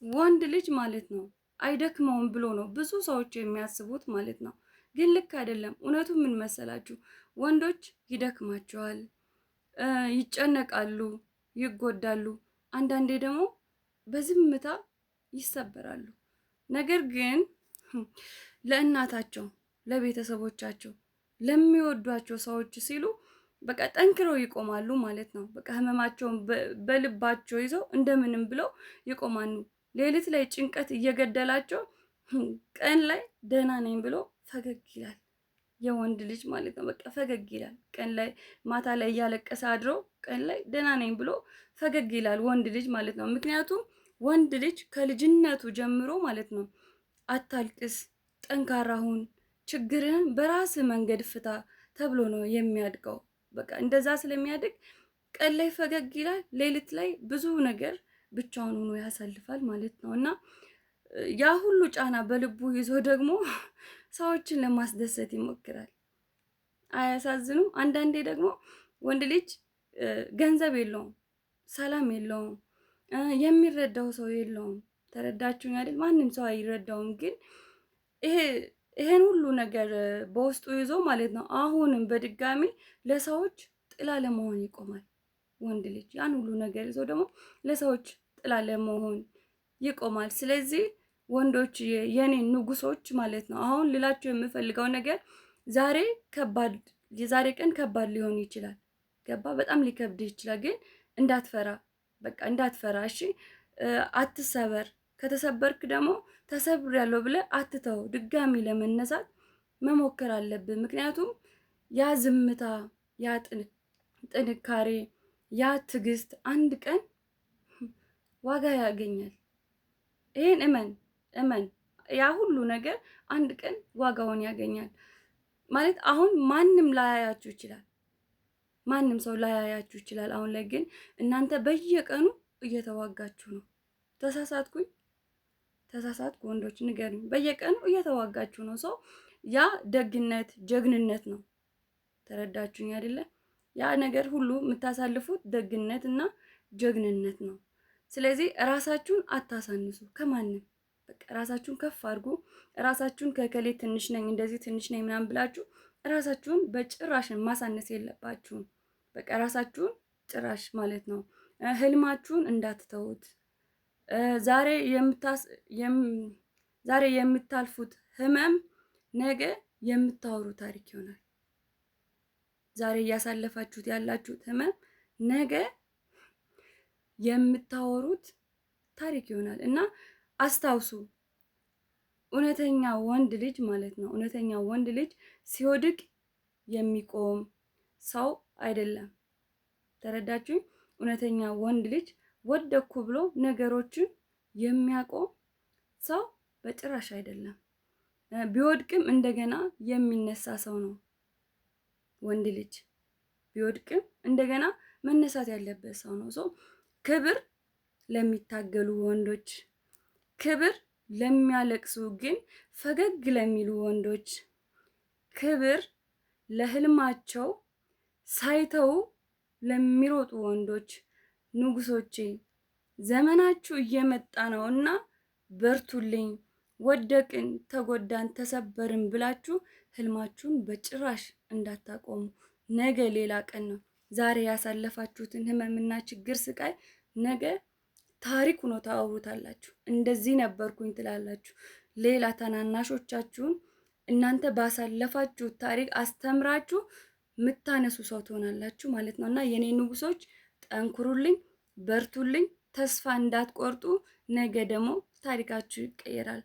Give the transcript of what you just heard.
ወንድ ልጅ ማለት ነው አይደክመውም ብሎ ነው ብዙ ሰዎች የሚያስቡት ማለት ነው። ግን ልክ አይደለም። እውነቱ ምን መሰላችሁ? ወንዶች ይደክማቸዋል፣ ይጨነቃሉ፣ ይጎዳሉ። አንዳንዴ ደግሞ በዝምታ ይሰበራሉ። ነገር ግን ለእናታቸው፣ ለቤተሰቦቻቸው፣ ለሚወዷቸው ሰዎች ሲሉ በቃ ጠንክረው ይቆማሉ ማለት ነው። በቃ ህመማቸውን በልባቸው ይዘው እንደምንም ብለው ይቆማሉ። ሌሊት ላይ ጭንቀት እየገደላቸው ቀን ላይ ደህና ነኝ ብሎ ፈገግ ይላል። የወንድ ልጅ ማለት ነው። በቃ ፈገግ ይላል ቀን ላይ፣ ማታ ላይ እያለቀሰ አድሮ ቀን ላይ ደህና ነኝ ብሎ ፈገግ ይላል ወንድ ልጅ ማለት ነው። ምክንያቱም ወንድ ልጅ ከልጅነቱ ጀምሮ ማለት ነው አታልቅስ፣ ጠንካራ ሁን፣ ችግርህን በራስ መንገድ ፍታ ተብሎ ነው የሚያድገው። በቃ እንደዛ ስለሚያድግ ቀን ላይ ፈገግ ይላል፣ ሌሊት ላይ ብዙ ነገር ብቻውን ሆኖ ያሳልፋል ማለት ነው። እና ያ ሁሉ ጫና በልቡ ይዞ ደግሞ ሰዎችን ለማስደሰት ይሞክራል። አያሳዝኑም? አንዳንዴ ደግሞ ወንድ ልጅ ገንዘብ የለውም፣ ሰላም የለውም፣ የሚረዳው ሰው የለውም። ተረዳችሁኝ አይደል? ማንም ሰው አይረዳውም። ግን ይሄን ሁሉ ነገር በውስጡ ይዞ ማለት ነው አሁንም በድጋሚ ለሰዎች ጥላ ለመሆን ይቆማል። ወንድ ልጅ ያን ሁሉ ነገር ይዞ ደግሞ ለሰዎች ጥላ ለመሆን ይቆማል። ስለዚህ ወንዶች የኔ ንጉሶች ማለት ነው አሁን ልላችሁ የምፈልገው ነገር ዛሬ ከባድ የዛሬ ቀን ከባድ ሊሆን ይችላል። ገባ? በጣም ሊከብድ ይችላል። ግን እንዳትፈራ፣ በቃ እንዳትፈራ። እሺ? አትሰበር። ከተሰበርክ ደግሞ ተሰብሬያለሁ ብለህ አትተው። ድጋሚ ለመነሳት መሞከር አለብን። ምክንያቱም ያ ዝምታ፣ ያ ጥንካሬ፣ ያ ትዕግስት አንድ ቀን ዋጋ ያገኛል። ይሄን እመን እመን። ያ ሁሉ ነገር አንድ ቀን ዋጋውን ያገኛል። ማለት አሁን ማንም ላያያችሁ ይችላል። ማንም ሰው ላያያችሁ ይችላል። አሁን ላይ ግን እናንተ በየቀኑ እየተዋጋችሁ ነው። ተሳሳትኩኝ? ተሳሳትኩ? ወንዶች ንገሩኝ። በየቀኑ እየተዋጋችሁ ነው። ሰው ያ ደግነት፣ ጀግንነት ነው። ተረዳችሁኝ አይደለ? ያ ነገር ሁሉ የምታሳልፉት ደግነት እና ጀግንነት ነው። ስለዚህ ራሳችሁን አታሳንሱ ከማንም። በቃ ራሳችሁን ከፍ አድርጉ። ራሳችሁን ከከሌ ትንሽ ነኝ እንደዚህ ትንሽ ነኝ ምናምን ብላችሁ ራሳችሁን በጭራሽን ማሳነስ የለባችሁም። በቃ ራሳችሁን ጭራሽ ማለት ነው ህልማችሁን እንዳትተውት። ዛሬ ዛሬ የምታልፉት ህመም ነገ የምታወሩ ታሪክ ይሆናል። ዛሬ እያሳለፋችሁት ያላችሁት ህመም ነገ የምታወሩት ታሪክ ይሆናል። እና አስታውሱ፣ እውነተኛ ወንድ ልጅ ማለት ነው እውነተኛ ወንድ ልጅ ሲወድቅ የሚቆም ሰው አይደለም። ተረዳችሁኝ? እውነተኛ ወንድ ልጅ ወደኩ ብሎ ነገሮችን የሚያቆም ሰው በጭራሽ አይደለም። ቢወድቅም እንደገና የሚነሳ ሰው ነው ወንድ ልጅ። ቢወድቅም እንደገና መነሳት ያለበት ሰው ነው። ሰው ክብር ለሚታገሉ ወንዶች፣ ክብር ለሚያለቅሱ ግን ፈገግ ለሚሉ ወንዶች፣ ክብር ለህልማቸው ሳይተው ለሚሮጡ ወንዶች፣ ንጉሶቼ ዘመናችሁ እየመጣ ነውና በርቱልኝ። ወደቅን፣ ተጎዳን፣ ተሰበርን ብላችሁ ህልማችሁን በጭራሽ እንዳታቆሙ። ነገ ሌላ ቀን ነው። ዛሬ ያሳለፋችሁትን ህመምና ችግር፣ ስቃይ ነገ ታሪክ ሆኖ ታወሩታላችሁ። እንደዚህ ነበርኩኝ ትላላችሁ። ሌላ ታናናሾቻችሁን እናንተ ባሳለፋችሁት ታሪክ አስተምራችሁ የምታነሱ ሰው ትሆናላችሁ ማለት ነው። እና የኔ ንጉሶች ጠንክሩልኝ፣ በርቱልኝ፣ ተስፋ እንዳትቆርጡ። ነገ ደግሞ ታሪካችሁ ይቀየራል።